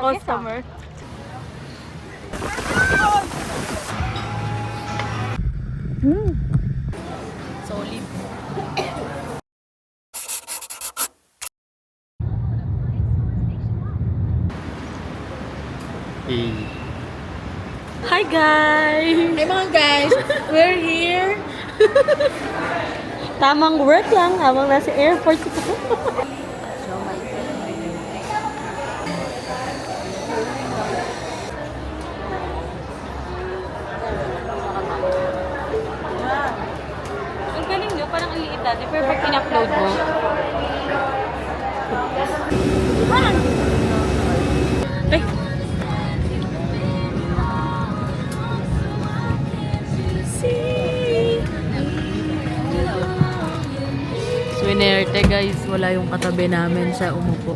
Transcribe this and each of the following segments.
customer. Solid. Hi guys! Hey mga guys, we're here. Tamang work lang habang nasa airport. Ang galing nyo, parang ang liit dati. Pero pag in-upload mo, ay! Swinerte guys, wala yung katabi namin siya umupo.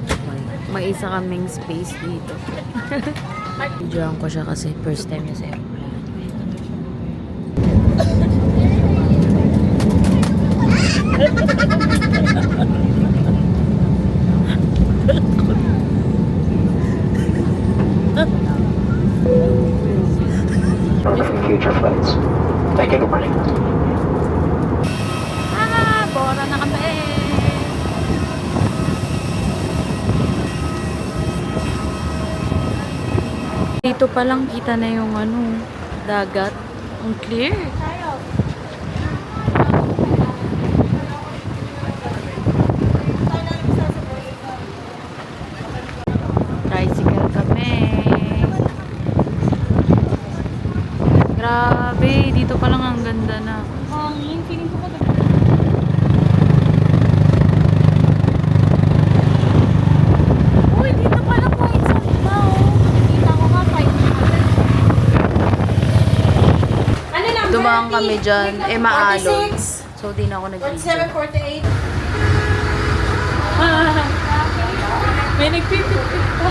May isa kaming space dito. Videoan ko siya kasi first time niya sa airplane. Future flights. Thank you, good morning. Bora na kami! Dito pa lang kita na yung dagat. Ang clear. Tricycle kami. Grabe, dito pa lang ang ganda na. Hangin, feeling ko pa. Uy, dito pa lang po sa iba, Kita ko nga 500. Ano lang? Dumaan kami dyan, maalon. So, di na ako nag-video. 47, 48. May nagpipit-pit pa.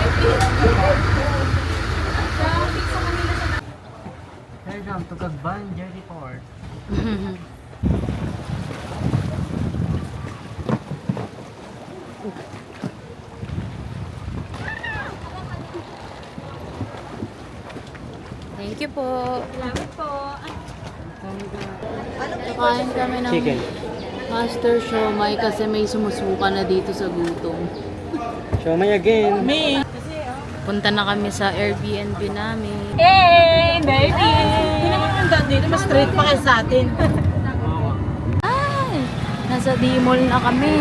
Welcome to Cagban, Jerry Port. Thank you po. Salamat po. Kain kami ng Chicken. Master Siomai kasi may sumusuka na dito sa gutom. Show me again. Punta na kami sa Airbnb namin. Hey, baby! Hindi naman ang daan dito, mas straight pa kayo sa atin. Ay! Nasa D-Mall na kami.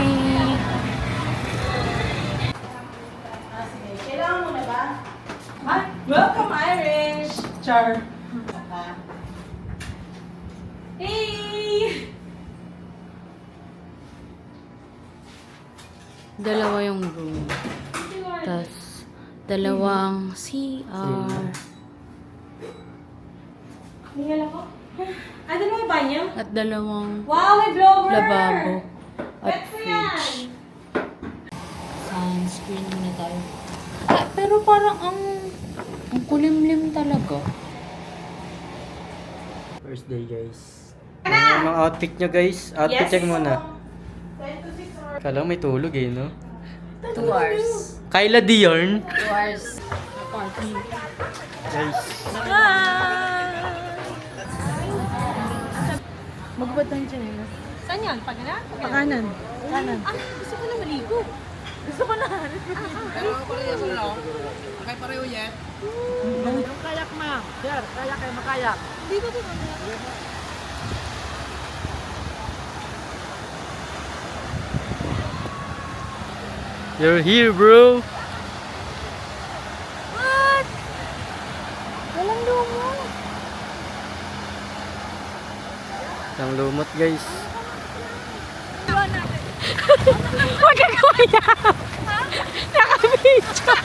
Kailangan mo na ba? Welcome, Irish! Char. Hey! Dalawa yung room. Tapos, dalawang CR. Tingnan ako. Ano mo yung banyo? At dalawang Wow, may blower! lababo. At Bet ko yan! fridge. Sunscreen muna tayo. Ah, pero parang ang kulimlim talaga. First day, guys. Ano yung mga outfit nyo, guys? Outfit check muna. 10 to 6 hours. Kala may tulog eh, no? 2 hours. Kyla Diorn. 2 hours. Party. Guys. Magbad tayo dyan eh. Saan yan? Pagana? Pakanan. Kanan. Ah, gusto ko na maligo. Gusto ko na. Yung kayak ma'am. Sir, kayak kayo makayak. Dito, dito. You're here, bro. What? Walang lumo. Ang lumot, guys. Huwag ka kuya. Naka-video.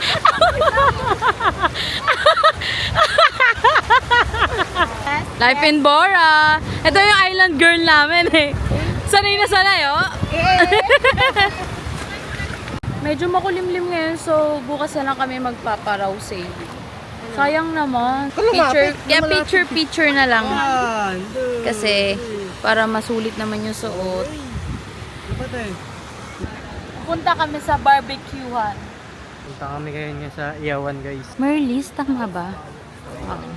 Life in Bora. Ito yung island girl namin eh. Sanay na sanay, oh. Medyo makulimlim ngayon, so bukas na lang kami magpaparaw sale. Sayang naman. Picture na lang. Kasi para masulit naman yung suot. Punta kami sa barbecuehan. Punta kami ngayon nga sa Iyawan guys. Merlis, tama ba? Oo.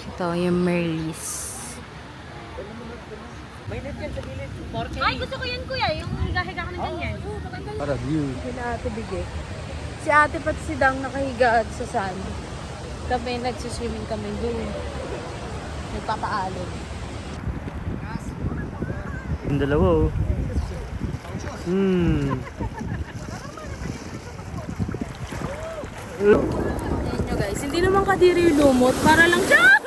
Ito, yung Merlis. Ay, gusto ko yan, kuya. Yung higa-higa ka na ganyan. Para view. Sila ate Bigay. Si ate pati si Dang nakahiga at sa sand. Kami, nagsiswimming kami doon. Nagpapaalon. Yung dalawa oh. Ayan nyo guys, hindi naman kadiri yung lumot. Para lang siya!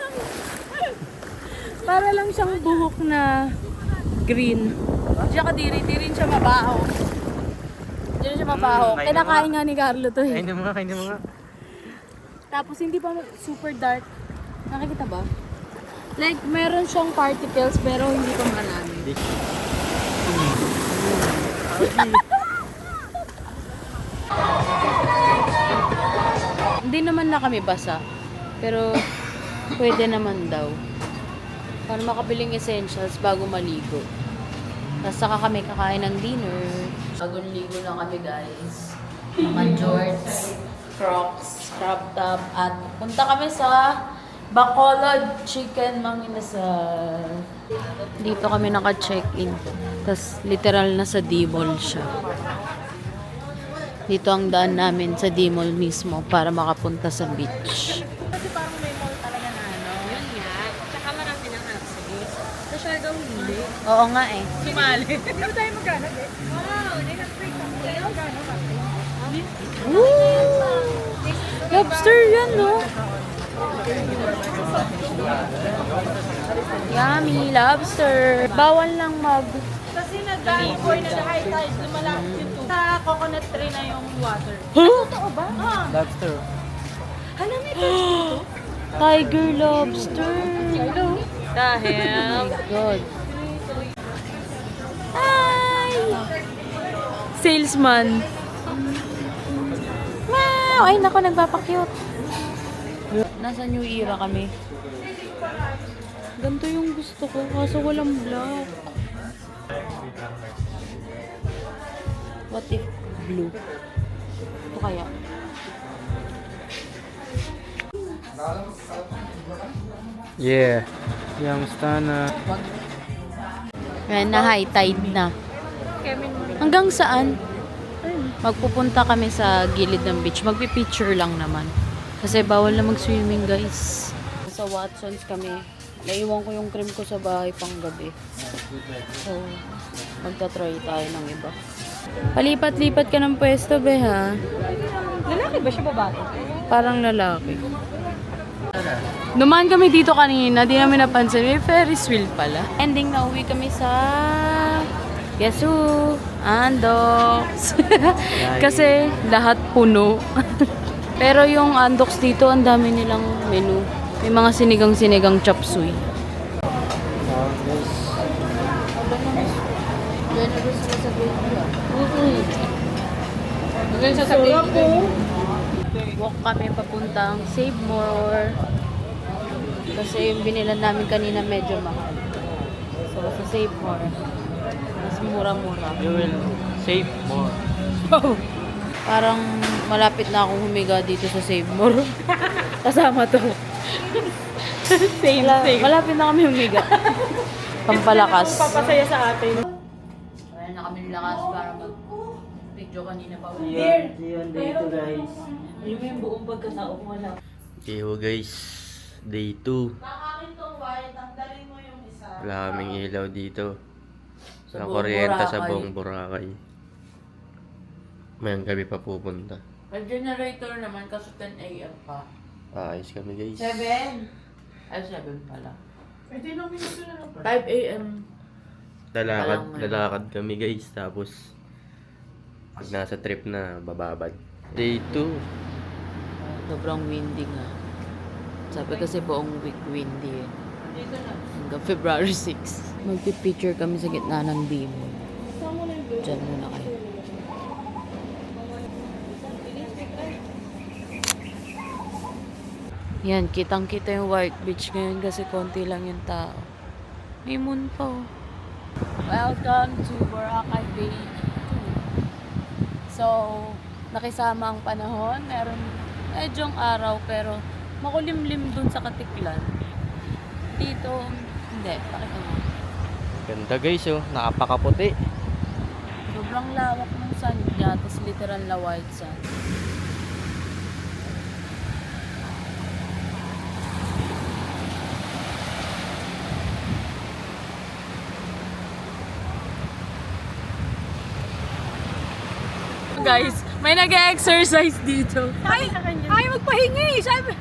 Para lang siyang buhok na green. Hindi siya kadiri, di rin siya mabaho. Hindi rin siya mabaho. kain Kinakain nga ni Carlo to eh. Kain mo nga, kain mo nga. Tapos hindi pa super dark. Nakikita ba? Like, meron siyang particles pero hindi pa marami. Hindi naman na kami basa. Pero pwede naman daw. Para makabiling essentials bago maligo. Tapos saka kami kakain ng dinner. Bagong ligo lang kami guys. Mga jorts, crocs, crop top, at punta kami sa Bacolod Chicken Manginasal. Dito kami naka-check-in. Tapos literal na sa D-Mall siya. Dito ang daan namin sa D-Mall mismo para makapunta sa beach. Kasi parang may mall talaga na ano. Yun nga. Tsaka marami ng access. Sa Siargao hindi. Oo nga eh. Sumali. Hindi tayo magkano eh. Wow, nag-freak ako. Magkano ba? Lobster yan, no? Yummy, lobster. Bawal lang mag... Kasi nag-boy na sa high tide, lumalapit yung tubig. Sa coconut tree na yung water. Totoo ba? Lobster. Hala, may fish dito. Tiger lobster. Hello. Dahil. God. Hi! Salesman. Wow! Ay, nako, nagpapakyut. Nasa New Era kami. Ganito yung gusto ko, kaso walang black. What if blue? Ito kaya? Yeah. Yamusta na. Ayan, na high tide na. Hanggang saan? Magpupunta kami sa gilid ng beach. Magpipicture lang naman. Kasi bawal na mag-swimming, guys. Sa Watsons kami. Naiwan ko yung cream ko sa bahay pang gabi. So, magta-try tayo ng iba. Palipat-lipat ka ng pwesto, be, ha? Lalaki ba siya babae? Parang lalaki. Dumaan kami dito kanina, di namin napansin. May Ferris wheel pala. Ending na uwi kami sa Yesu, Andox. Kasi lahat puno. Pero yung Andox dito, ang dami nilang menu. May mga sinigang-sinigang chop suey. Walk kami papuntang Save More. Kasi yung binilan namin kanina medyo mahal. So, sa Save More, mas mura-mura. You will save more. Parang malapit na akong humiga dito sa Save More. Kasama to. Same. Malapit na kami humiga. Pampalakas. Papasaya sa atin. Wala na kami lakas para mag-video kanina pa. Yun, dito guys. Yung yung buong pagkatao ko wala. Ewo guys, day 2. Nakakin tong white, tanggalin mo yung isa. Wala kaming ilaw dito. Sa Sa buong kuryente sa Boracay. buong Boracay. Mayang gabi pa pupunta. May generator naman kasi 10 a.m. pa. Ayos kami guys. 7? Ay, 7 pala. Pwede lang minuto na lang. 5 a.m. Lalakad kami guys. Tapos, pag nasa trip na, bababad. Day 2. Sobrang windy nga. Sabi kasi buong week windy eh. Hanggang February 6. Magpipicture kami sa gitna ng demo. Diyan muna kayo. Yan, kitang-kita yung White Beach ngayon kasi konti lang yung tao. May moon pa oh. Welcome to Boracay Bay 2. So, nakisama ang panahon. Meron medyong araw pero makulimlim dun sa Katiklan. Dito, hindi. Pakita mo. Ganda guys oh, napakaputi. Sobrang lawak ng sun niya, tapos literal na white sun. Guys, may nag-exercise dito. Ay, magpahingi! Sabi.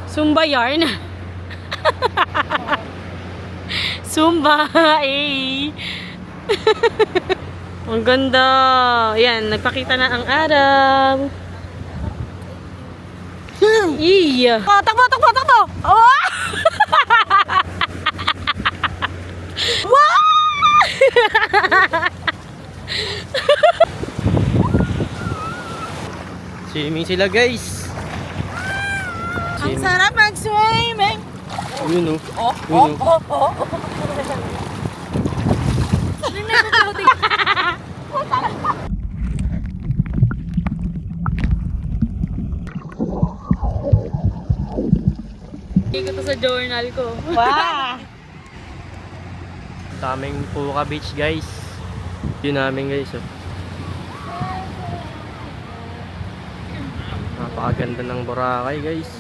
Zumba yarn. Zumba, eh. Ang ganda. Yan, nagpakita na ang araw. Iya. Oh, takbo, takbo, takbo! Oh! Wow! Swimming sila guys. Ang sarap mag-swimming. Yun oh. Yun oh. Hindi ko to sa journal ko. Wow! Daming Puka Beach guys. Yun namin guys oh. Napakaganda ng Boracay guys.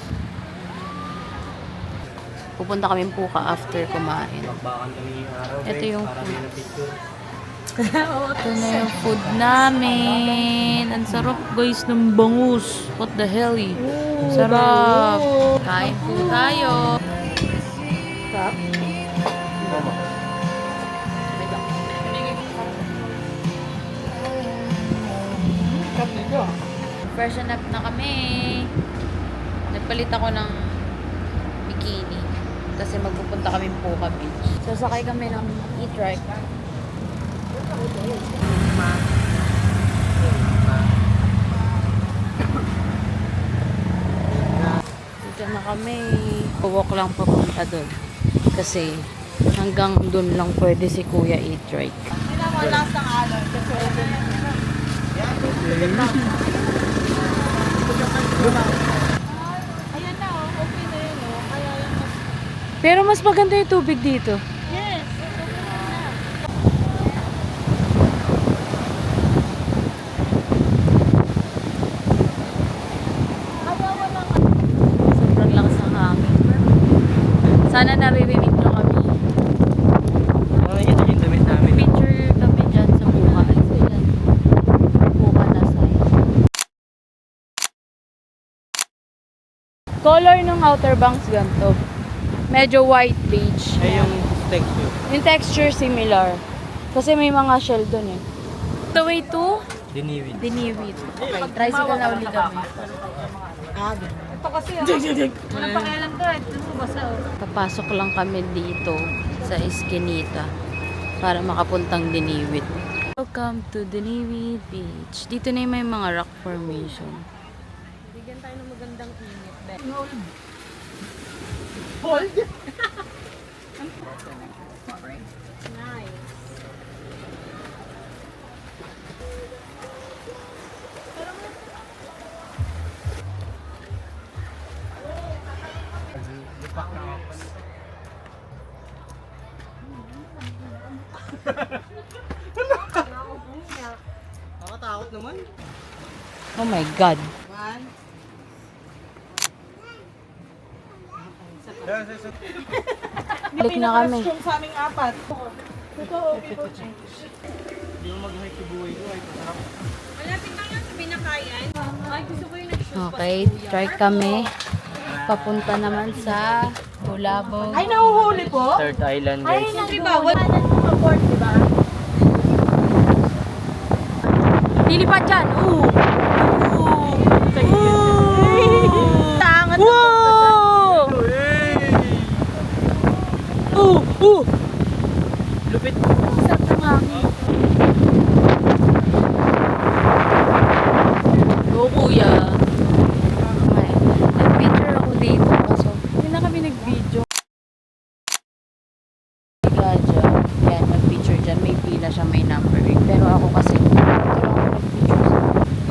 Pupunta kami Puka after kumain. Bakbakan kami yung araw guys. Ito yung para food. may na-picture. Ito na yung food namin. Ang sarap guys ng bangus. What the hell eh. Sarap. Kain po tayo. Freshen up na kami. Nagpalit ako ng bikini. Kasi magpupunta kami Puka Beach. Sasakay kami ng e-trike. Dito na kami. Walk lang papunta doon. Kasi hanggang doon lang pwede si Kuya e-trike. Pero mas maganda yung tubig dito. Sobrang lakas ng hangin. Sana naririnig nyo kami. Oh, yan yung damit namin. Picture kami dyan sa Puka. Alis ko dyan. Puka na side. Color ng Outer Banks ganito. Medyo white beige. Eh yung texture. Yung texture similar. Kasi may mga shell dun eh. The way to Diniwid. Diniwid. Okay, tricycle na ulit kami. Ito kasi, walang pakialam to. Ito mo basta. Papasok lang kami dito sa Eskinita para makapuntang Diniwid. Welcome to Diniwid Beach. Dito na yung may mga rock formation. Bigyan tayo ng magandang init. Nice. Nakatakot naman. Oh my God. Balik na kami. Sa aming apat. Hindi mo mag-hike yung buhay ko. Ay, masarap. Malapit lang yan sa binakayan. Ay, gusto ko yung Okay, try kami. Papunta naman sa Bulabog. Ay, nahuhuli po? Third Island guys. Bawal. Abort, di ba? Lilipat dyan! Ooh! Tangat Wow! Lupit. Sarap ng hangin. Go, kuya. Okay. Nag-picture ako dito. Kaso, hindi na kami nag-video. Gadya. Yan, nag-picture dyan. May pila siya, may numbering. Pero ako kasi, ito lang ako nag-picture.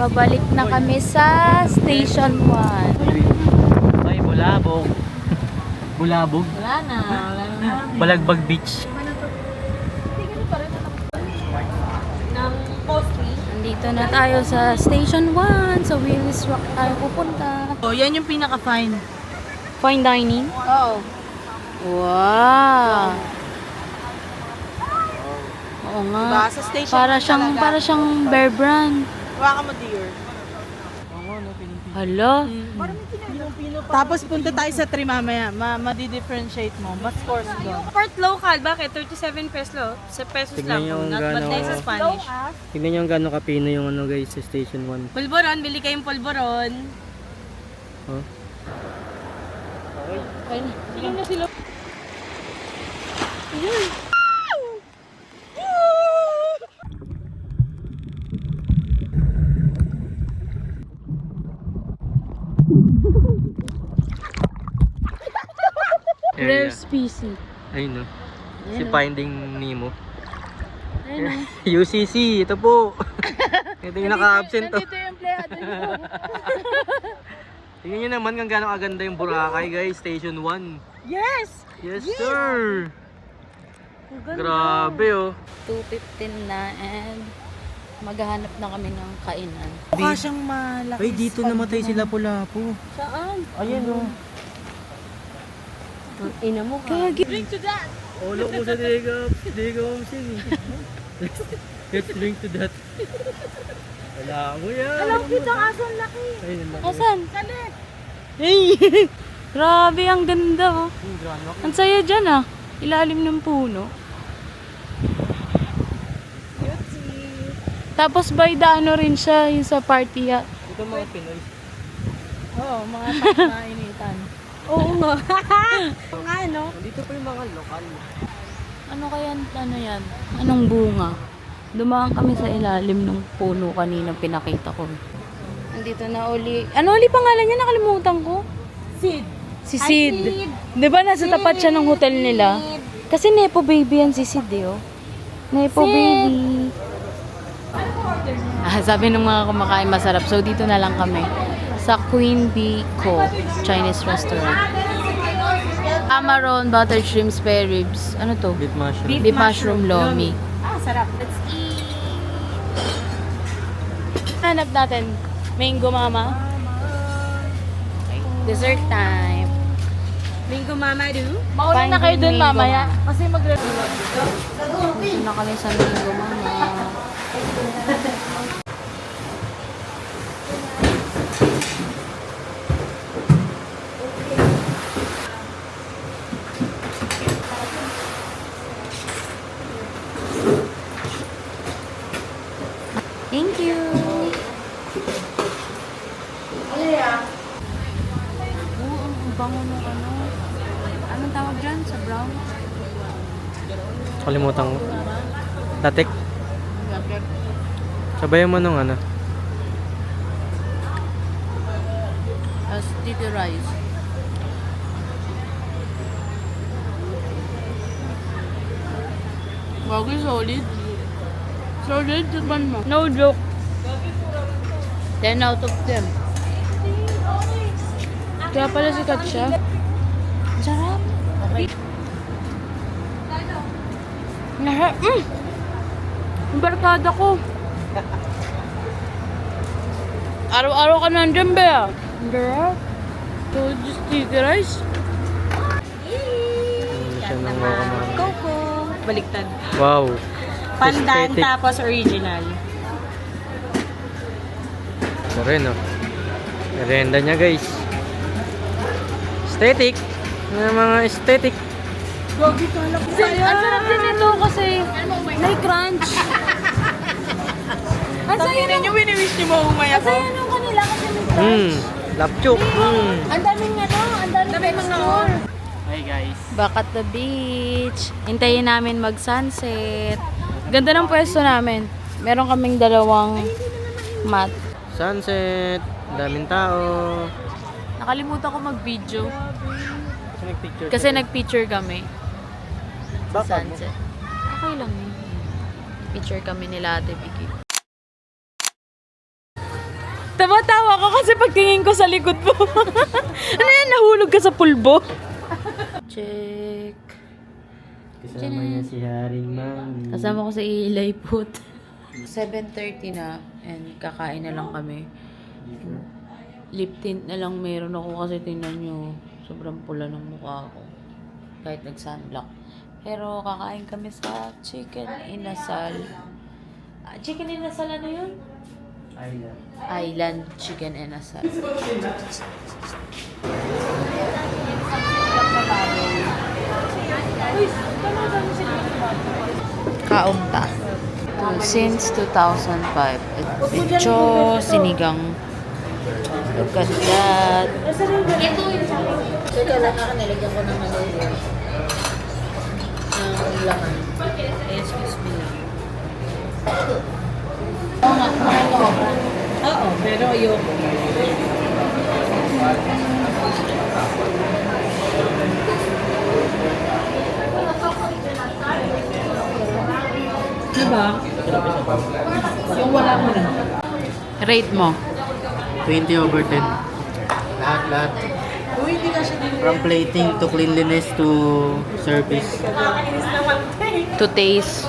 Pabalik na kami sa Station 1. Ay, Bulabog. Bulabog? Wala na. Balagbag Beach. Ng Postly. Nandito na tayo sa Station 1. Sa Willis Rock tayo pupunta. Oh, yan yung pinaka-fine. Fine dining? Oo. Wow! Oo nga. Diba? Sa station Para siyang Bear Brand. Huwag ka mo, dear. Hala. Tapos punta tayo sa 3 mamaya. Madi-differentiate mo. Mas course doon. Part local, bakit? 37 pesos. Sa pesos Tignan lang. niyo kung Not gaano- bad tayo sa Spanish. Tingnan nyo gano'ng kapino yung ano guys sa Station 1. Pulboron, bili kayong pulboron. Huh? Rare species. Ayun no. Si Finding Nemo. Ayun. UCC, ito po. Ito yung naka-absent to. Nandito yung empleyado niyo. Tingnan nyo naman kung gaano kaganda yung Boracay guys, Station 1. Yes! Yes sir! Grabe oh. 2:15 na and maghahanap na kami ng kainan. Mukha siyang malaki. Ay, dito namatay sila Lapu-Lapu. Saan? Ayan oh. Ina mo ka. Drink to that! Ulo ko sa Digam Sing. Let's drink to that. Wala mo yan. Alam kita ang aso ang laki. Ayun ang laki. Asan? Kalit! Grabe, ang ganda oh. Grano. Ang saya dyan ah. Ilalim ng puno. Tapos by the ano rin siya, yung sa party ah. Ito mga Pinoy. Oo, mga tak na initan. Oo nga. Nga, no? Dito pa yung mga lokal. Ano kaya, ano yan? Anong bunga? Dumaan kami sa ilalim ng puno kanina, pinakita ko. Nandito na uli. Ano uli pangalan niya? Nakalimutan ko. Sid. Si Sid. Di ba nasa tapat siya ng hotel nila? Kasi Nepo Baby yan si Sid eh, oh. Nepo Baby. Sabi ng mga kumakain masarap. So dito na lang kami. Sa Queen Bee Co. Chinese restaurant. Amaron, buttered shrimp, spare ribs. Ano to? Beef mushroom. Beef mushroom lomi. Ah, sarap. Let's eat! Hanap natin. Mango mama. Okay. Dessert time. Bingo Mama Do. Mauna na kayo dun Mango mamaya. mama. Kasi Dito na kami sa mango mama. Thank you! Oo, ang bango ng ano. Anong tawag dyan? Sa brown? Kalimutan ko. Latek. Sabayan mo nung ano. Sticky rice. Bagay, solid. Solid, tikman mo. No joke. 10 out of 10. Kaya pala sikat siya. Sarap. Ang barkada ko. Araw-araw ka nandiyan, be ah. Girl, so just sticky rice. Ano siya nang mga Coco. Baliktad. Wow. Pandan Aesthetic. tapos original. Ito rin oh. Merienda niya guys. Aesthetic. Mga aesthetic. Gogi ka lang sa'yo. Ang sarap din ito kasi may crunch. Ang saya Tangina nyo, wini-wish nyo maumaya ko. nung kanila kasi may crunch. Lapchuk. Ang daming ano, ang daming texture. Hi guys. Back at the beach. Hintayin namin mag-sunset. Ganda ng pwesto namin. Meron kaming dalawang mat. Sunset. Daming tao. Nakalimutan ko mag-video. Kasi nagpicture. Kasi nag-picture kami. Baka mo. Sunset. Okay lang yun. Picture kami nila Ate Vicky. Tawa-tawa ko kasi pagtingin ko sa likod mo. Ano yan? Nahulog ka sa pulbo? Check. Kasama niya si Haring Mami. Kasama ko sa Ilay Put. 7:30 na and kakain na lang kami. Lip tint na lang meron ako kasi tingnan nyo. Sobrang pula ng mukha ko. Kahit nag-sunblock. Pero kakain kami sa Chicken Inasal. Chicken Inasal ano yun? Island Chicken Inasal. Kaunta. Since 2005. Medyo sinigang. Look at that. Teka lang, nilagyan ko ng ano yun. Ng laman. Excuse me lang. Oo nga, mahal ko. Oo, pero ayoko. Diba? Yung wala mo na. Rate mo. 20/10. Lahat. From plating to cleanliness to service. To taste.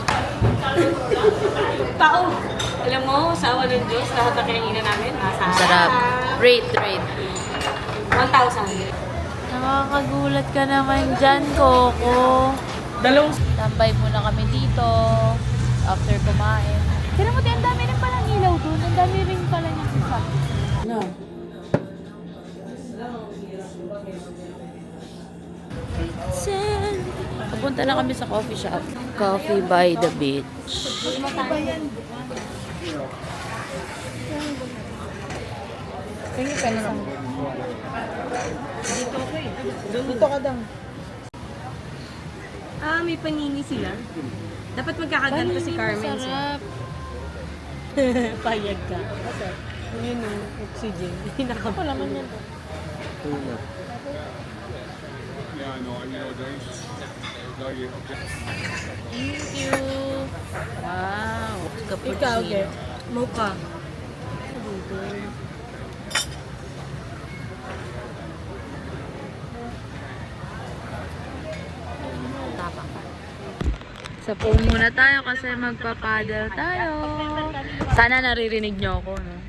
Alam mo, sa awa ng Diyos, lahat na kinainan namin, Sarap. Rate. 1,000. Nakakagulat ka naman dyan, Coco. Tambay muna kami dito. After kumain. Kaya mo, ang dami rin palang ilaw doon. Ang dami rin pala niyang isa. No. Papunta na kami sa coffee shop. Coffee by the beach. Dito ka daw. Ah, may panini sila. Dapat magkakaganto si Carmen. Sarap. Payag ka. Yun yung oxygen. Wala man yan. Thank you. Wow. Cappuccino. Ikaw, okay. Mocha. Sa pool muna tayo kasi magpapadal tayo. Sana naririnig nyo ako, no?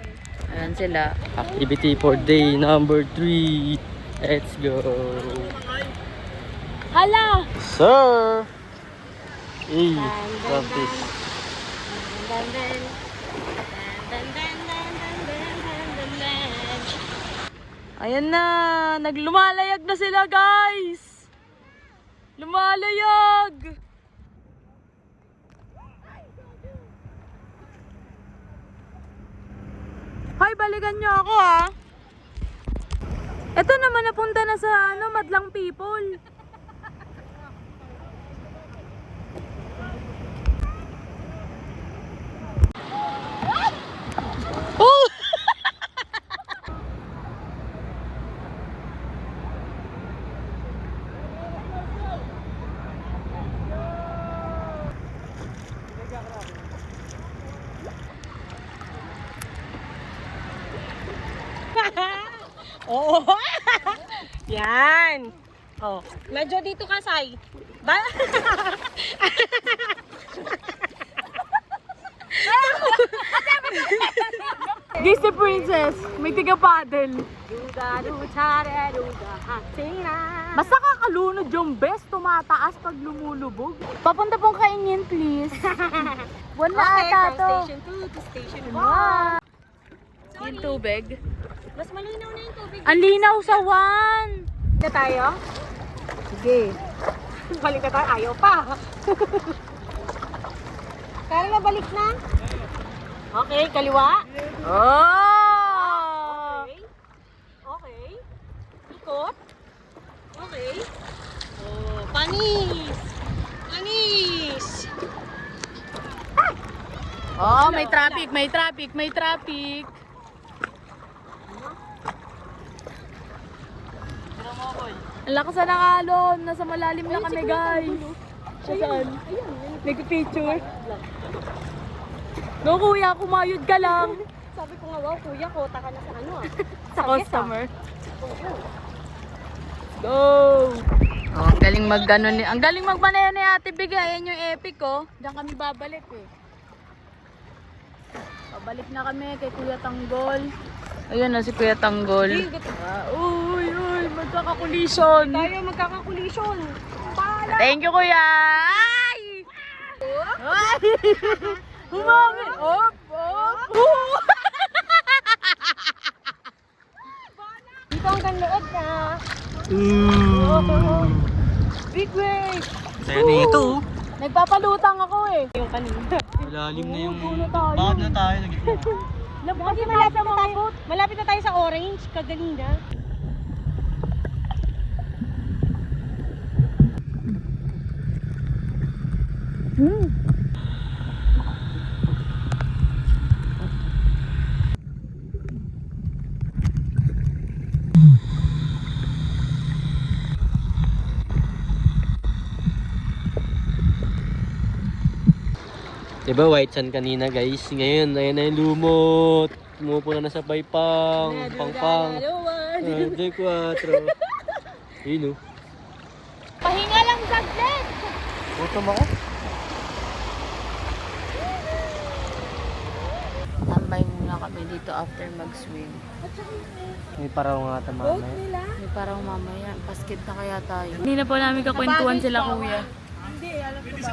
Ayan sila. Activity for day number 3. Let's go. Hala! Sir! Hey, practice. Ayan na! Naglumalayag na sila, guys! Lumalayag! Hoy, balikan nyo ako, ha? Ito naman napunta na sa Madlang People. Oh! Oo. Yan. Oh, medyo dito ka, Sai. Ba? Disney Princess, may tiga-paddle. Basta kakalunod yung best, tumataas pag lumulubog. Papunta pong kaingin, please. Buwan na Okay, ata from to. station 2 to station 1. Wow. Yung tubig. Mas malinaw na yung tubig. Ang linaw sa one. Na tayo? Sige. Balik na tayo. Ayaw pa. Kaya na balik na? Okay, kaliwa. Oh! Okay. Okay. Ikot. Okay. Oh, panis. Panis. Oh, may traffic, may traffic, may traffic. Ang lakas na ng alon. Nasa malalim na kami, guys. Saan? Nag-picture. No, kuya, kumayod ka lang. Sabi ko nga, wow, kuya, kota ka na sa ano ah. Sa customer. Oo. Go! Oh, ang galing mag-ano ni... Ang galing magmanaya ni Ate Bigay. Ayan yung epic, oh. Diyan kami babalik, eh. Babalik na kami kay Kuya Tanggol. Ayun na si Kuya Tanggol. Uy, magkakakulisyon. Tayo magkakakulisyon. Bahala! Thank you, Kuya! Ay! Ay! Humangin! Op! Dito hanggang loob na. Big wave! Tayo na ito. Nagpapalutang ako, eh. Yung kanina. Malalim na yung... Puno tayo. Bakit na tayo na gitna? Kasi malapit na tayo sa orange, kaganina. Diba white sand kanina guys? Ngayon, ayan na yung lumot. Pumupuno na sa paypang. Pang-pang. 4. Yun o. Pahinga lang saglit! Gutom ako. Tambay muna kami dito after mag-swim. May paraw nga ata mamaya. May parang mamaya, basket na kaya tayo. Hindi na po namin kakwentuhan sila, Kuya. Hindi, alam ko ba?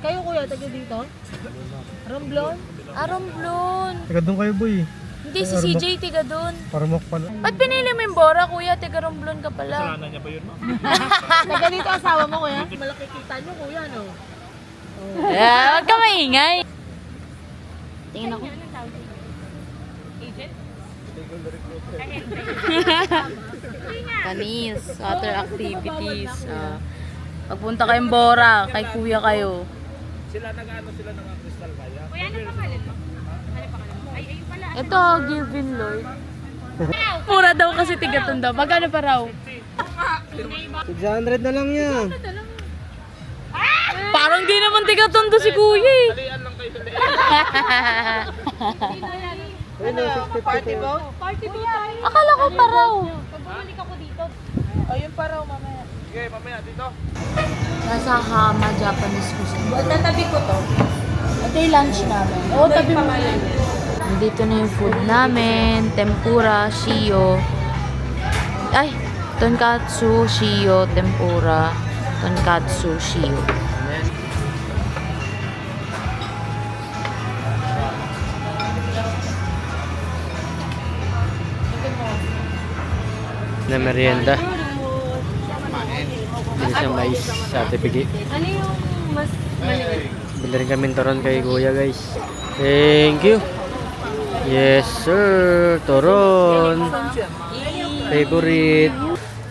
Kayo kuya, taga dito? Romblon? Ah, Romblon. Taga doon kayo, boy. Hindi, si CJ tiga doon. Parmok pala. Ba't pinili mo yung Bora, Kuya? Tiga Romblon ka pala. Kasalanan niya ba yun, ma'am? Taga dito asawa mo kuya? Malaki kita nyo kuya, no? Huwag ka maingay. Tingin ako. Kanis, water activities. Pagpunta kayong Bora, kay Kuya kayo. Sila nag-ano sila ng Crystal Maya? Kuya, ano pangalan mo? Ano pangalan mo? Ay, ayun pala. Ito, Gilvin Lloyd. Mura daw kasi tiga-tunda. Magkano pa raw? 600 na lang yan. Parang di naman tiga-tondo si Kuya eh. Party boat? Party boat tayo. Akala ko pa raw. Pag-bumalik ako dito. O yun pa raw mamaya. Sige, mamaya dito. Nasa Hama Japanese cuisine. Tatabi ko to. Ito yung lunch namin. Oo, tabi mo yan. Nandito na yung food namin. Tempura, shio. Ay, tonkatsu, shio, tempura. Tonkatsu, shio. Na merienda. Bili siyang mais sa Ate Pigi. Ano yung mas maliit? Bili rin kami toron kay Kuya guys. Thank you. Yes sir. Toron. Favorite.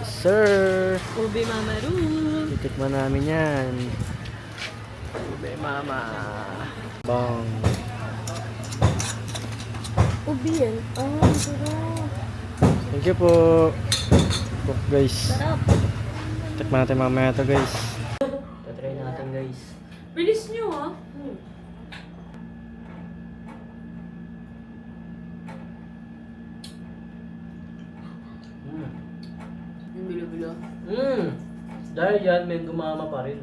Sir. Ubi mama ru. Titikman namin yan. Ube mama. Bang. Ubi yan. Oh, sarap. Thank you po. Cook guys. Tikman natin mamaya ito guys. Tatry natin guys. Bilis nyo ah. Bilo-bilo. Dahil yan, may gumama pa rin.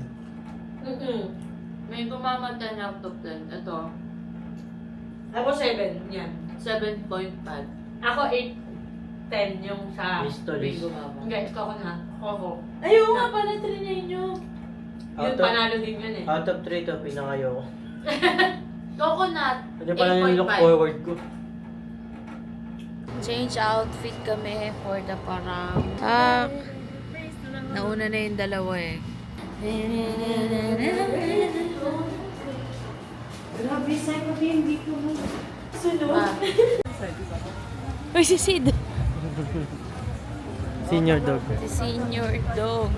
May gumama 10 out of 10. Ito, Ako 7, yan. 7.5. Ako 8, 10 yung sa Listo, may listo. gumama. Guys, ako na. Ako. Ayun nga pala, trinay nyo. Yun, panalo din yun eh. Out of 3 to, pinakayo ko. Coconut, Hindi pa lang yung look 8.5. forward ko. Change outfit kami for the parang. Nauna na yung dalawa eh. Grabe, sa'yo ko hindi ko sunod. Uy, si Sid. Senior dog. Si Senior Dog.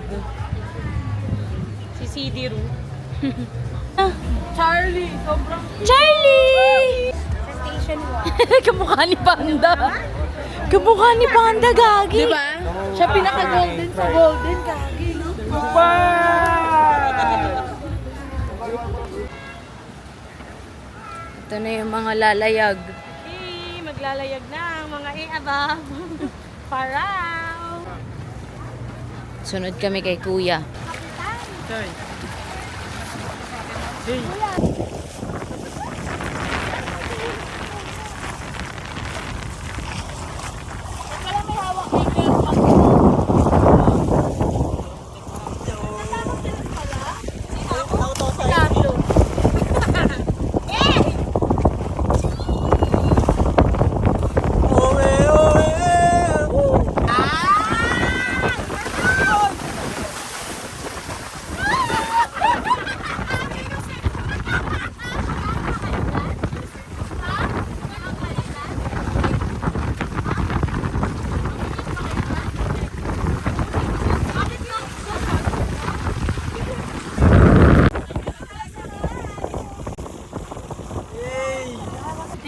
Si Sidiru. Charlie, sobrang Charlie! Sa station 1. Kamukha ni Panda. Kamukha ni Panda, Gagi. Diba? siya pinaka-golden sa golden, kagi, no? Ito na yung mga lalayag. Naglalayag na ang mga iaba. Paraw! Sunod kami kay Kuya.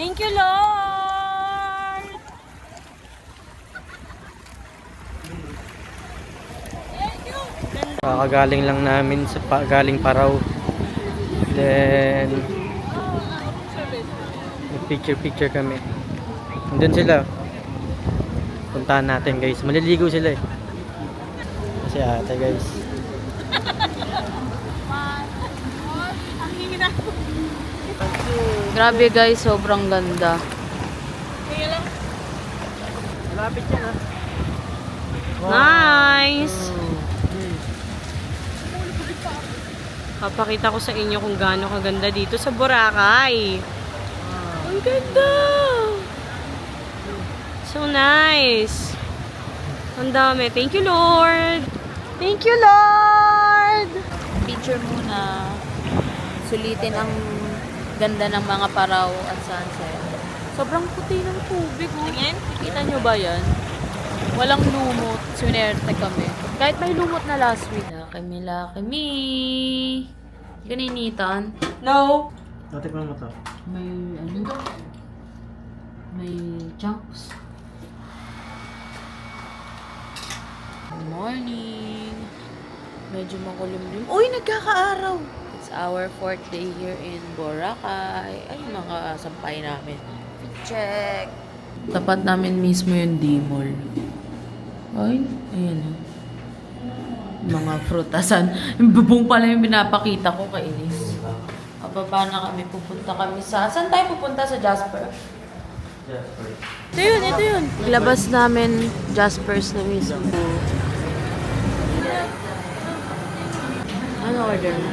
Thank you, Lord! Kakagaling lang namin sa galing Paraw. Then picture kami. Nandun sila. Puntahan natin guys. Maliligo sila eh. Kasi ate guys. Grabe guys, sobrang ganda. Malapit yan ah. Nice! Papakita ko sa inyo kung gaano kaganda dito sa Boracay. Ang ganda! So nice! Ang dami. Thank you, Lord! Thank you, Lord! Picture muna. Sulitin ang ganda ng mga paraw at sunset. Sobrang puti ng tubig. Tingin? Kita nyo ba yan? Walang lumot. Swinerte kami. Kahit may lumot na last week. Laki-mi. Ganinitan. No! Natikman mo to. May ano? May chunks. Good morning. Medyo makulimlim. Uy, nagkakaaraw! It's our 4th day here in Boracay. Ay, mga sampay namin. Check! Tapat namin mismo yung D-Mall. Ay, ayan o. Mga frutasan. Yung bubong pala yung pinapakita ko, kainis. Pababa na kami, pupunta kami sa... Saan tayo pupunta? Sa Jasper? Ito yun, ito yun. Labas namin Jaspers na mismo. Ano order mo?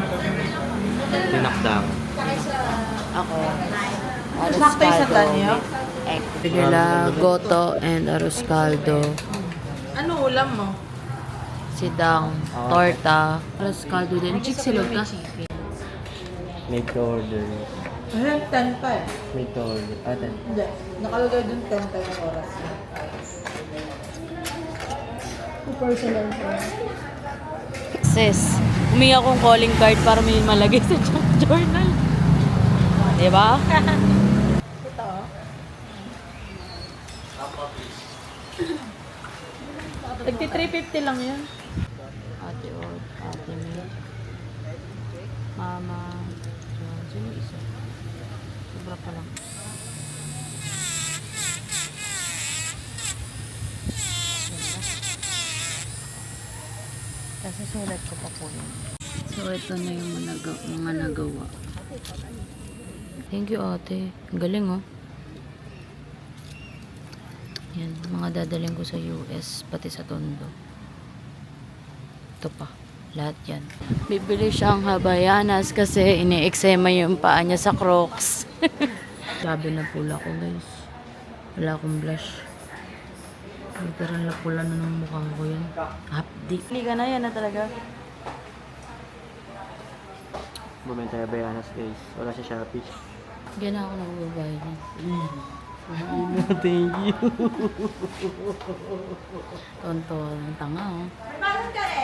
Tinakdang. Ako. Arroz caldo. Egg. Nila goto and arroz caldo. Ano ulam mo? Sidang, torta, arroz caldo din. Chick silog na. Make to order. Ayun, 10 pa eh. Make to order. Ate. Hindi. Nakalagay dun 10 pa yung oras. Personal pa. Sis, umiyak akong calling card para may malagay sa junk journal. Diba? Ito. Tagti 350 lang yun. Ate Od, Ate May, Mama, John, sino yung isa? Sobra pa lang. Kasi sulat ko pa po yun. So, ito na yung mga nagawa. Thank you, ate. Ang galing, oh. Yan, mga dadaling ko sa US, pati sa Tondo. Ito pa, lahat yan. Bibili siyang Habayanas kasi ini-eksema yung paa niya sa Crocs. Sabi na pula ko, guys. Wala akong blush. Literal na pula na ng mukha ko yan. Hapdi. Hindi ka na yan na talaga. Bumenta yung Bayanas guys. Wala sa Shopee. Diyan ako nagbabayad niya. Thank you. Tonto, ang tanga, oh.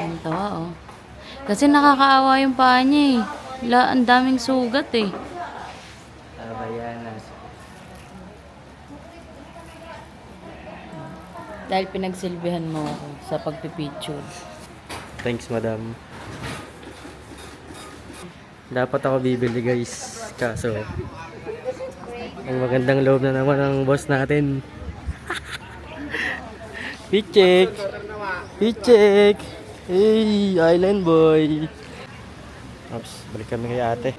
Tonto, oh. Kasi nakakaawa yung paa niya, eh. Ang daming sugat, eh. Bayanas. Dahil pinagsilbihan mo ako sa pagpipicture. Thanks, madam. Dapat ako bibili guys. Kaso Ang magandang loob na naman ng boss natin. Pichek! Pichek! Hey, Island Boy! Oops, balik kami kay ate.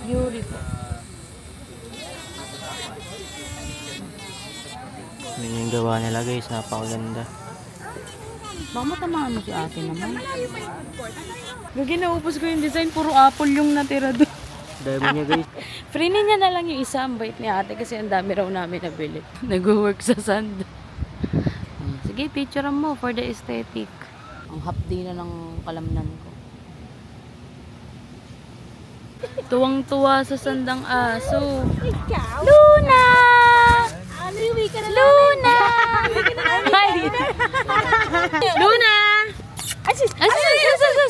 Beautiful. Yun yung gawa nila guys, napakaganda. Baka matamaan mo si ate naman. Gagi, naubos ko yung design. Puro apple yung natira doon. Dami niya guys. Free niya na lang yung isa. Ang bait ni ate kasi ang dami raw namin nabili. Nag-work sa sand. Sige, picturean mo for the aesthetic. Ang hapdi na ng kalamnan ko. Tuwang-tuwa sa sandang aso. Luna! Luna! Hi! Luna! Asis!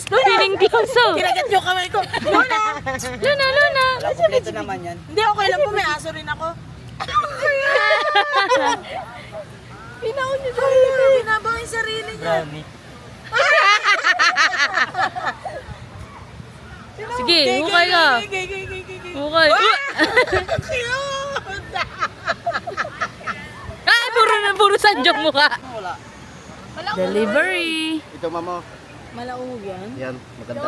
Feeling close. Kinagat yung kamay ko. Luna! Luna! Kompleto naman yan. Hindi, okay lang po. May aso rin ako. Pinaon niyo sarili. Pinabang yung sarili niya. Sige, hukay ka. Hukay. Ay, puro sadyok mukha. Delivery. Ito mamo. Malaog yan. Yan, maganda.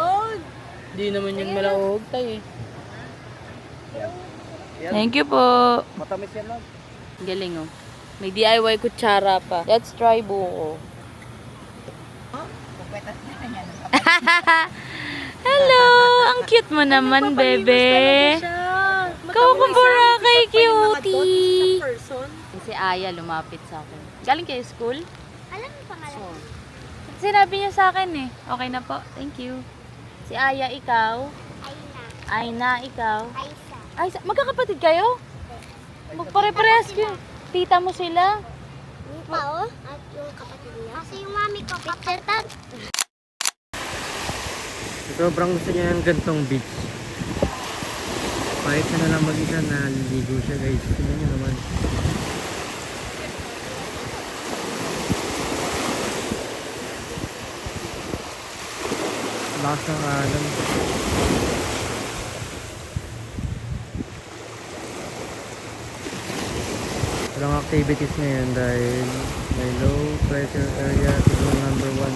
Di naman yung malaog tayo eh. Thank you po. Matamis yan lang. Galing oh. May DIY kutsara pa. Let's try buo. Hello! Ang cute mo naman, bebe. Kawakubara kay cutie. Si Aya lumapit sa akin. Galing kayo school? Alam mo pangalan? Sinabi niya sa akin eh. Okay na po. Thank you. Si Aya, ikaw? Aina, ikaw? Aisa. Magkakapatid kayo? Magpare-parehas kayo. Tita mo sila? Yung pa oh. At yung kapatid niya. Kasi yung mami ko kapatid. Sobrang gusto niya ng gantong beach. Kahit siya na lang mag-isa, naliligo siya guys. Tingnan niyo naman. Lakas ng alon. Walang activities ngayon dahil may low pressure area signal number 1.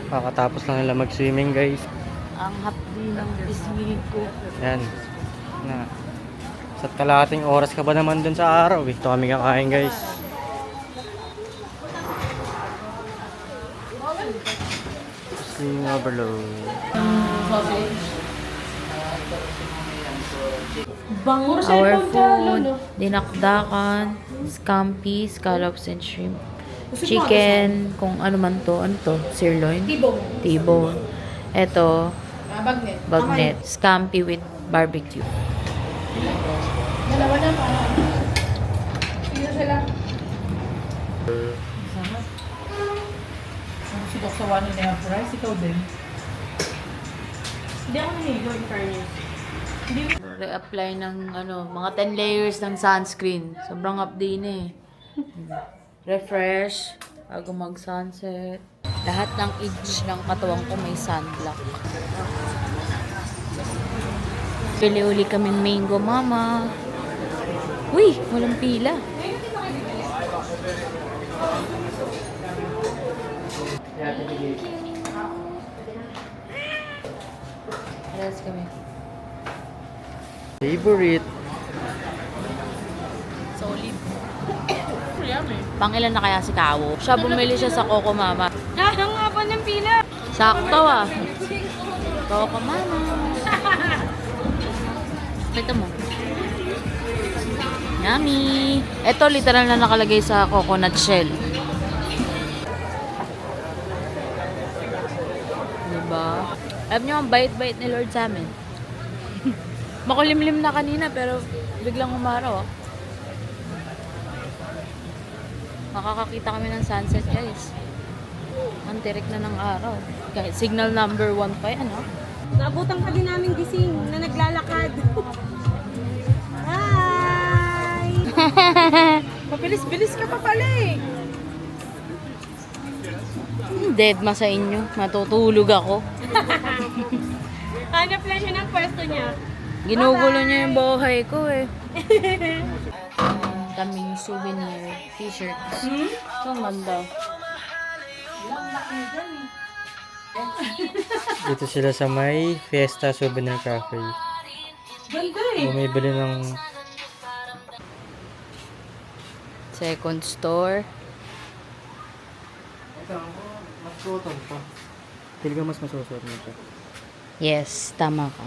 Kakatapos lang nila mag-swimming guys. Ang hapdi ng pisngi ko. Yan. Na. Sa kalahating oras ka ba naman dun sa araw eh. Ito kami kakain guys. Sing overload. Our food, dinakdakan, scampi, scallops and shrimp. Chicken, kung ano man to. Ano to? Sirloin? T-bone. Ito, bagnet. Scampi with barbecue. Re-apply ng mga 10 layers ng sunscreen. Sobrang update na eh. Refresh bago mag-sunset. Lahat ng edge ng katawan ko may sunblock. Pili uli kaming mango mama. Uy, walang pila. Alas kami. Favorite. Solid. Pangilan na kaya si Kawo? Siya bumili siya sa Coco Mama. Ang haba ng pila. Sakto ah. Coco Mama. Ito mo. Yummy. Ito literal na nakalagay sa coconut shell. Diba? Alam niyo ang bait-bait ni Lord sa amin. Makulimlim na kanina pero biglang umaraw. Makakakita kami ng sunset guys. Ang tirik na ng araw. Kahit signal number 1 pa yan, ha? Naabutan ka din namin gising na naglalakad. Hi! Mabilis-bilis ka pa pala eh. Dead ma sa inyo. Matutulog ako. Hanap lang siya ng pwesto niya. Ginugulo niya yung buhay ko eh. Kaming souvenir t-shirts. So, ang ganda. Dito sila sa may Fiesta Souvenir Cafe. Ganda eh. Bumibili ng Second store. mas cotton pa. Pili ka mas masusuot mo siya. Yes, tama ka.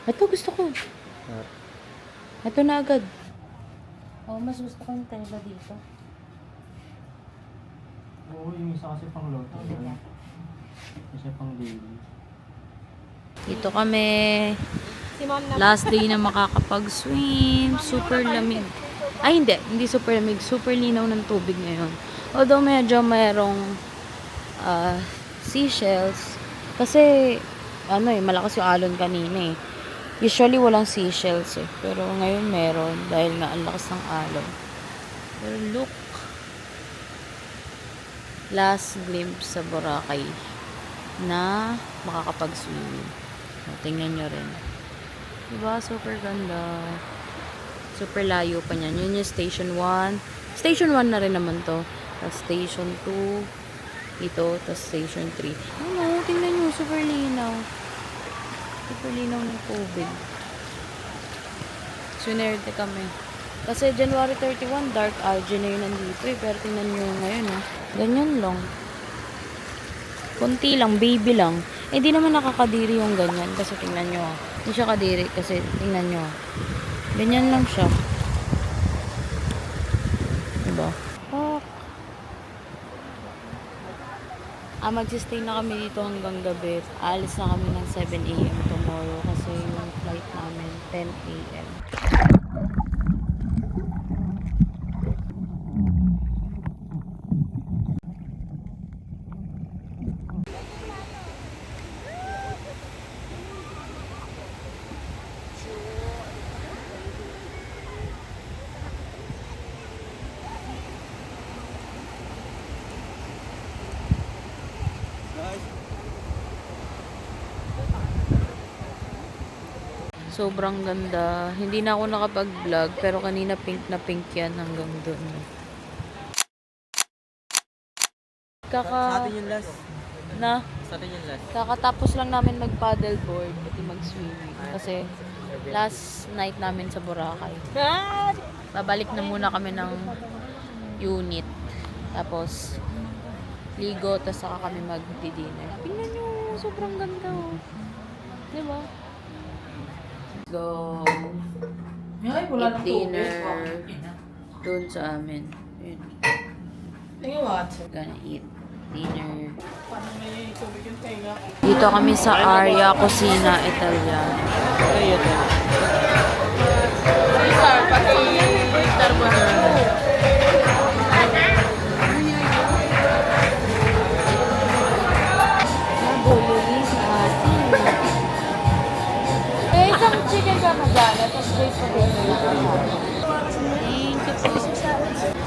Ito gusto ko. Ito na agad. Oh, mas gusto ko yung tela dito. Oo, yung isa kasi pang loto. Isa pang baby. Dito kami. Si ma'am na. Last day na makakapag-swim. Super lamig. Ay, hindi. Hindi super lamig. Super linaw ng tubig ngayon. Although medyo mayroong seashells. Kasi, malakas yung alon kanina eh. Usually, walang seashells eh. Pero ngayon meron. Dahil nga ang lakas ng alon. Pero look. Last glimpse sa Boracay na makakapag-swimming. Tingnan nyo rin. Diba? Super ganda. Super layo pa niyan. Yun yung station 1. Station 1 na rin naman to. Tapos station 2. Ito. Tapos station 3. Ano? Tingnan nyo. Super linaw. Super linaw ng tubig. Sunerte kami. Kasi January 31, dark algae na yun nandito eh. Pero tingnan nyo ngayon oh. Ganyan lang. Konti lang. Baby lang. Eh, di naman nakakadiri yung ganyan. Kasi tingnan nyo ah. Hindi siya kadiri. Kasi tingnan nyo ah. Ganyan lang siya. Diba? Oh. Magsistay na kami dito hanggang gabi. Alis na kami ng 7 a.m. tomorrow. Kasi yung flight namin 10 a.m. Sobrang ganda. Hindi na ako nakapag-vlog, pero kanina pink na pink yan hanggang doon. Sa atin yung last. Na? Sa atin yung last. Kakatapos lang namin mag-paddleboard at mag-swimming. Kasi last night namin sa Boracay. Babalik na muna kami ng unit. Tapos ligo, tapos saka kami mag-dinner. Tingnan nyo, sobrang ganda oh. Diba? Go eat dinner doon sa amin. Yun. Gonna eat dinner. Dito kami sa Aria Cucina Italiana. Isang chicken parmigiana, tapos great potato. Thank you po.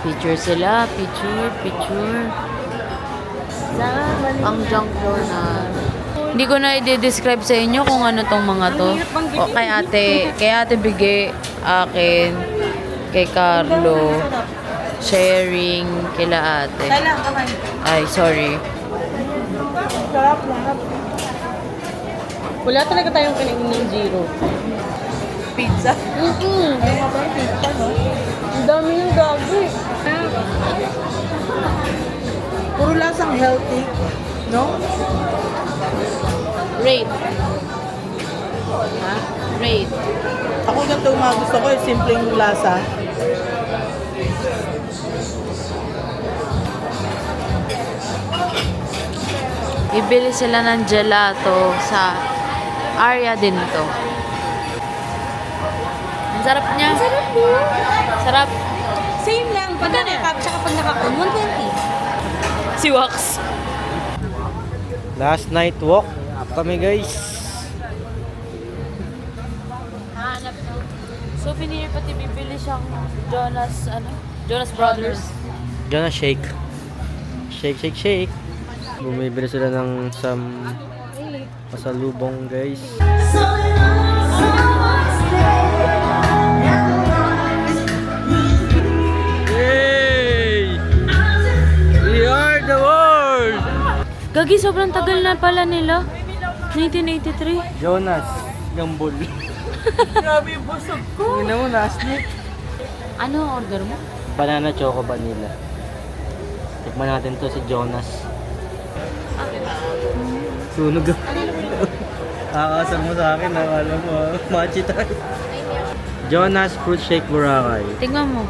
Picture sila. Picture. Ang junk drawer na. Hindi ko na i-describe sa inyo kung ano tong mga to. O, kay ate Bigay, akin, kay Carlo, sharing, kila ate. Ay, sorry. Wala talaga tayong kinain ng zero. Pizza? Ang dami yung gabi. Puro lasang healthy. No? Rate. Ha? Rate. Ako ganito yung mga gusto ko, yung simpleng lasa. Bibili sila ng gelato sa Aria din to. Ang sarap niya. Sarap po. Sarap. Same lang. Pag nakakap, tsaka pag nakakon, 120. Si Wax. Last night walk kami guys. Hanap na. Souvenir pati bibili siyang Jonas Brothers. Gonna shake. Shake. Bumibili sila ng pasalubong guys. Yay! We are the world! Gagi, sobrang tagal na pala nila. 1983. Jonas Gambol. Grabe yung busog ko. Tingnan mo, naslit. Ano order mo? Banana choco vanilla. Tikman natin to si Jonas. Sunog. Aasar mo sa akin, alam mo. Machi tayo. Jonas Fruit Shake Boracay. Tingnan mo.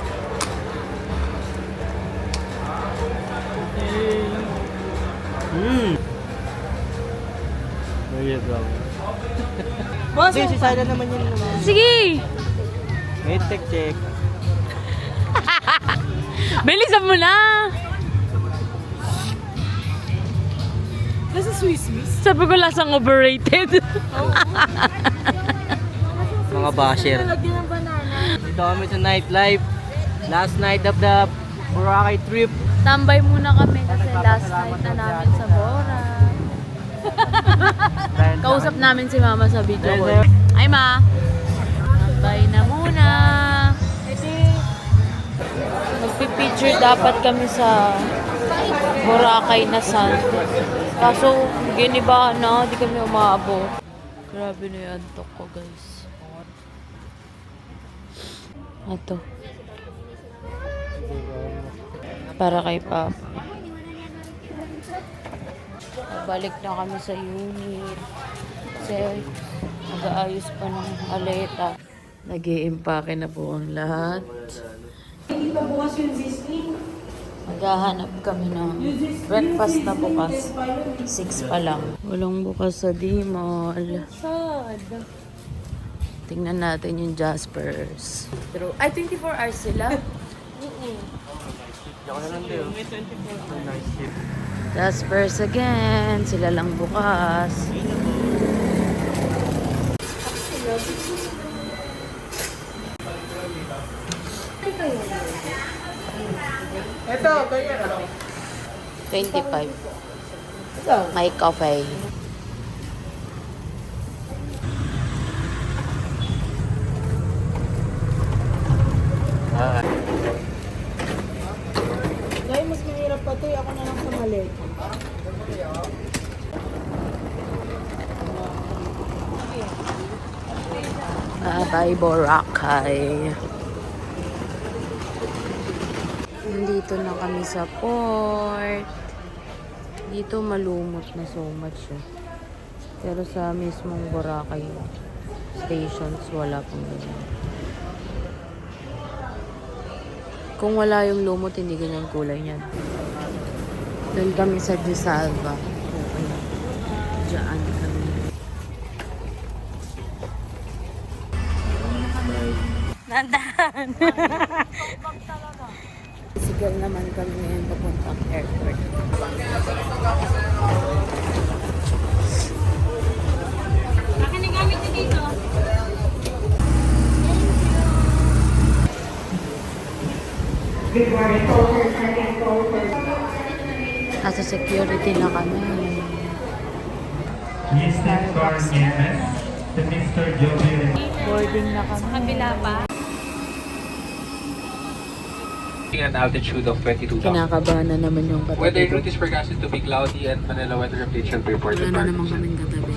Ayun lang. Hindi, si Sada naman yun naman. Sige! May check. Bilisan mo na! Nasa Swiss Miss. Sabi ko lasang overrated. Mga basher. Lagyan ng banana. Dito kami sa nightlife. Last night of the Boracay trip. Tambay muna kami kasi last night na namin sa Bora. Kausap namin si Mama sa video call. Ay Ma! Tambay na muna. Magpipicture dapat kami sa Boracay na sun. Kaso giniba na, di kami umaabot. Grabe na yung antok ko guys. Ito. Para kay Papa. Balik na kami sa unit. Kasi mag-aayos pa ng maleta. Nag-i-impake na po ang lahat. Maghahanap kami ng breakfast na bukas. 6 pa lang. Walang bukas sa D-Mall. Tingnan natin yung Jaspers. Pero, ay, 24 hours sila? Jaspers again. Sila lang bukas. Ito, ganyan. 25. May coffee. Dahil mas mahirap pa to, ako na lang sa mali. Bye Boracay. Nandito na kami sa port. Dito malumot na so much eh. Pero sa mismong Boracay stations wala pong ganyan. Kung wala yung lumot, hindi ganyan kulay niyan. Doon kami sa Gisalva. Okay. Diyan kami. Nandahan! Sigal naman kami ngayon papuntang airport. Nasa security na kami. Boarding na kami. Kabila pa. An altitude of 22,000. Kinakabahan na naman yung katabi Weather ko. route is forecasted to be cloudy and Manila weather update shall be reported Wala na by naman kaming katabi.